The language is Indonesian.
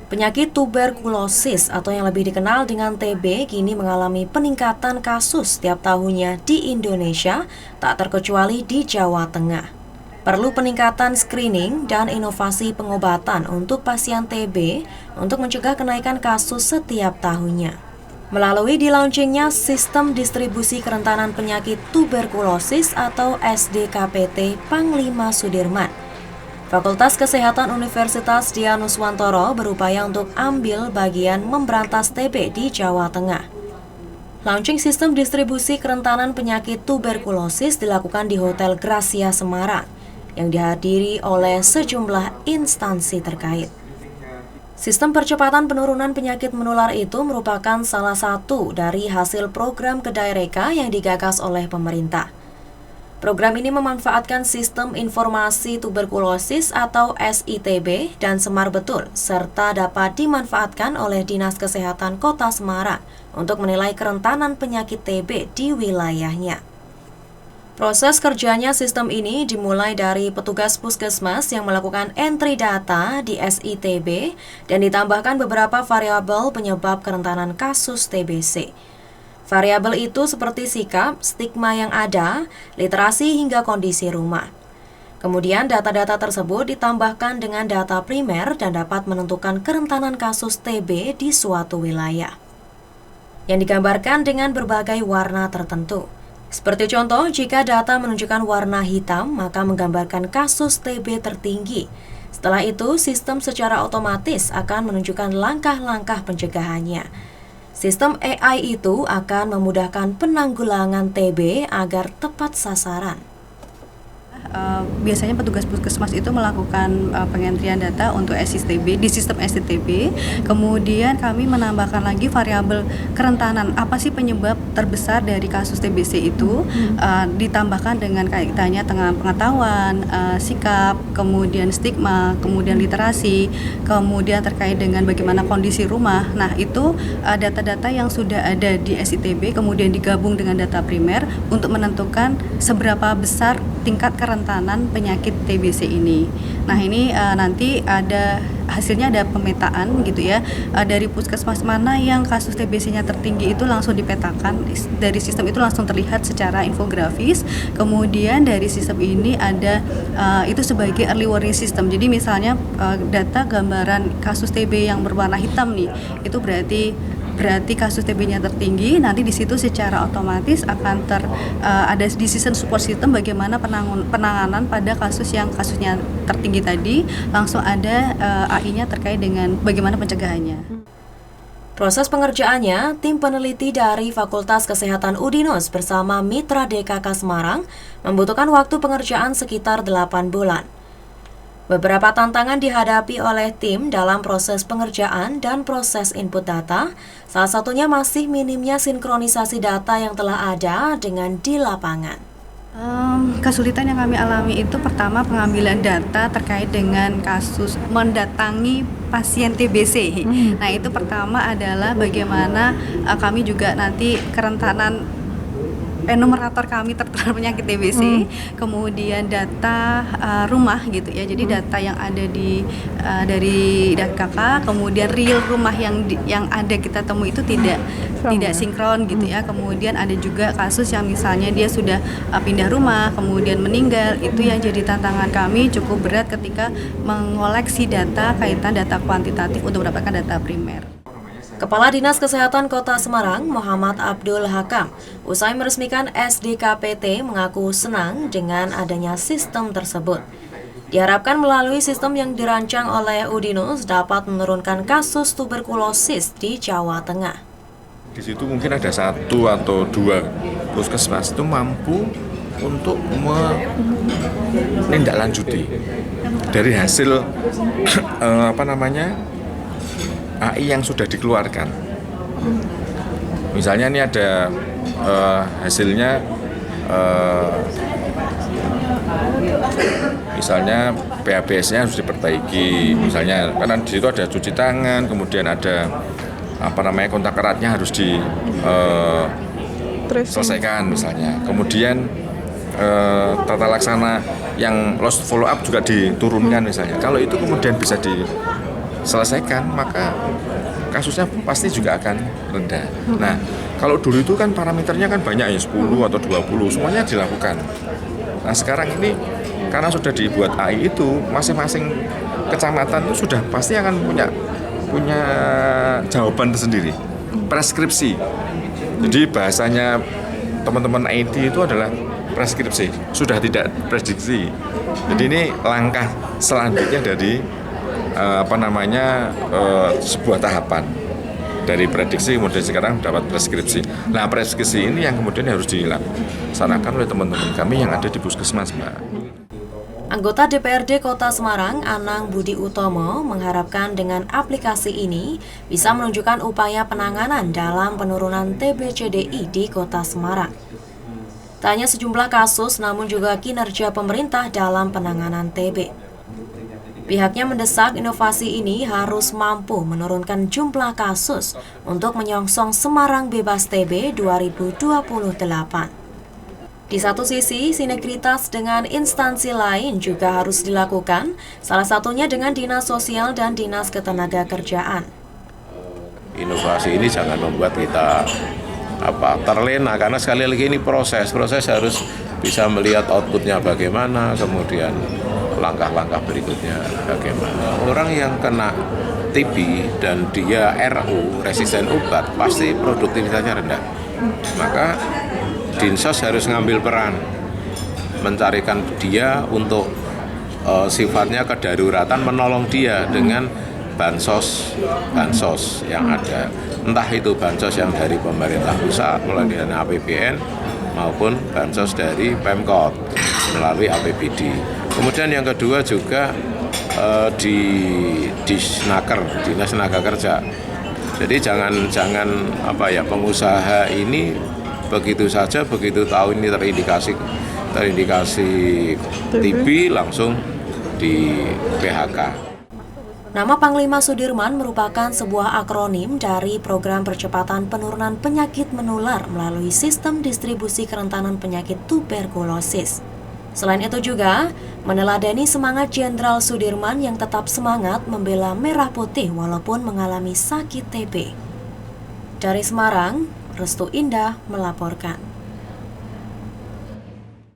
Penyakit tuberkulosis atau yang lebih dikenal dengan TB kini mengalami peningkatan kasus setiap tahunnya di Indonesia, tak terkecuali di Jawa Tengah. Perlu peningkatan screening dan inovasi pengobatan untuk pasien TB untuk mencegah kenaikan kasus setiap tahunnya. Melalui di-launchingnya Sistem Distribusi Kerentanan Penyakit Tuberkulosis atau SDKPT Panglima Sudirman, Fakultas Kesehatan Universitas Dianuswantoro berupaya untuk ambil bagian memberantas TB di Jawa Tengah. Launching Sistem Distribusi Kerentanan Penyakit Tuberkulosis dilakukan di Hotel Gracia Semarang, yang dihadiri oleh sejumlah instansi terkait. Sistem percepatan penurunan penyakit menular itu merupakan salah satu dari hasil program Kedai Reka yang digagas oleh pemerintah. Program ini memanfaatkan Sistem Informasi Tuberkulosis atau SITB dan Semar Betul, serta dapat dimanfaatkan oleh Dinas Kesehatan Kota Semarang untuk menilai kerentanan penyakit TB di wilayahnya. Proses kerjanya sistem ini dimulai dari petugas puskesmas yang melakukan entry data di SITB dan ditambahkan beberapa variabel penyebab kerentanan kasus TBC. Variabel itu seperti sikap, stigma yang ada, literasi hingga kondisi rumah. Kemudian data-data tersebut ditambahkan dengan data primer dan dapat menentukan kerentanan kasus TB di suatu wilayah, yang digambarkan dengan berbagai warna tertentu. Seperti contoh, jika data menunjukkan warna hitam, maka menggambarkan kasus TB tertinggi. Setelah itu, sistem secara otomatis akan menunjukkan langkah-langkah pencegahannya. Sistem AI itu akan memudahkan penanggulangan TB agar tepat sasaran. Biasanya petugas puskesmas itu melakukan pengentrian data untuk SITB di sistem SITB. Kemudian kami menambahkan lagi variabel kerentanan, apa sih penyebab terbesar dari kasus TBC itu, ditambahkan dengan kaitannya dengan pengetahuan, sikap, kemudian stigma, kemudian literasi, kemudian terkait dengan bagaimana kondisi rumah. Nah, itu data-data yang sudah ada di SITB kemudian digabung dengan data primer untuk menentukan seberapa besar tingkat kerentanan penyakit TBC ini. Nah, ini nanti hasilnya ada pemetaan gitu ya, dari puskesmas mana yang kasus TBC-nya tertinggi itu langsung dipetakan, dari sistem itu langsung terlihat secara infografis. Kemudian dari sistem ini ada itu sebagai early warning system. Jadi misalnya data gambaran kasus TB yang berwarna hitam nih, itu berarti kasus TB-nya tertinggi. Nanti di situ secara otomatis akan ada decision support system bagaimana penanganan pada kasusnya tertinggi tadi, langsung ada AI-nya terkait dengan bagaimana pencegahannya. Proses pengerjaannya, tim peneliti dari Fakultas Kesehatan Udinus bersama Mitra DKK Semarang membutuhkan waktu pengerjaan sekitar 8 bulan. Beberapa tantangan dihadapi oleh tim dalam proses pengerjaan dan proses input data, salah satunya masih minimnya sinkronisasi data yang telah ada dengan di lapangan. Kesulitan yang kami alami itu pertama pengambilan data terkait dengan kasus mendatangi pasien TBC. Nah, itu pertama adalah bagaimana kami juga nanti kerentanan enumerator kami tertular penyakit TBC, kemudian data rumah gitu ya. Jadi data yang ada dari DKK, kemudian real rumah yang ada kita temui itu tidak sinkron gitu ya. Kemudian ada juga kasus yang misalnya dia sudah pindah rumah, kemudian meninggal. Itu yang jadi tantangan kami cukup berat ketika mengoleksi data kaitan data kuantitatif untuk mendapatkan data primer. Kepala Dinas Kesehatan Kota Semarang, Muhammad Abdul Hakam, usai meresmikan SDKPT mengaku senang dengan adanya sistem tersebut. Diharapkan melalui sistem yang dirancang oleh Udinus dapat menurunkan kasus tuberkulosis di Jawa Tengah. Di situ mungkin ada 1 atau 2 puskesmas itu mampu untuk menindaklanjuti dari hasil AI yang sudah dikeluarkan. Misalnya ini ada hasilnya, misalnya PABS-nya harus diperbaiki, misalnya karena di situ ada cuci tangan, kemudian ada kontak eratnya harus diselesaikan misalnya, kemudian tata laksana yang lost follow up juga diturunkan misalnya. Kalau itu kemudian bisa selesaikan, maka kasusnya pasti juga akan rendah. Nah, kalau dulu itu kan parameternya kan banyak ya, 10 atau 20, semuanya dilakukan. Nah, sekarang ini karena sudah dibuat AI itu, masing-masing kecamatan itu sudah pasti akan punya jawaban tersendiri, preskripsi. Jadi bahasanya teman-teman IT itu adalah preskripsi, sudah tidak prediksi. Jadi ini langkah selanjutnya dari sebuah tahapan dari prediksi kemudian sekarang dapat preskripsi. Nah, preskripsi ini yang kemudian harus dilaksanakan oleh teman-teman kami yang ada di puskesmas, Mbak. Anggota DPRD Kota Semarang, Anang Budi Utomo, mengharapkan dengan aplikasi ini bisa menunjukkan upaya penanganan dalam penurunan TBCDI di Kota Semarang. Tak hanya sejumlah kasus, namun juga kinerja pemerintah dalam penanganan TB. Pihaknya mendesak inovasi ini harus mampu menurunkan jumlah kasus untuk menyongsong Semarang Bebas TB 2028. Di satu sisi, sinergitas dengan instansi lain juga harus dilakukan, salah satunya dengan Dinas Sosial dan Dinas Ketenagakerjaan. Inovasi ini jangan membuat kita terlena, karena sekali lagi ini proses harus bisa melihat outputnya bagaimana, kemudian langkah-langkah berikutnya bagaimana. Orang yang kena TB dan dia RU, resisten obat, pasti produktivitasnya rendah. Maka Dinsos harus ngambil peran, mencarikan dia untuk sifatnya kedaruratan, menolong dia dengan bansos yang ada. Entah itu bansos yang dari pemerintah pusat melalui dana APBN maupun bansos dari Pemkot melalui APBD. Kemudian yang kedua juga di Disnaker, Dinas Tenaga Kerja. Jadi jangan pengusaha ini begitu saja, begitu tahu ini terindikasi TB langsung di PHK. Nama Panglima Sudirman merupakan sebuah akronim dari Program Percepatan Penurunan Penyakit Menular melalui Sistem Distribusi Kerentanan Penyakit Tuberkulosis. Selain itu juga meneladani semangat Jenderal Sudirman yang tetap semangat membela merah putih walaupun mengalami sakit TB. Dari Semarang, Restu Indah melaporkan.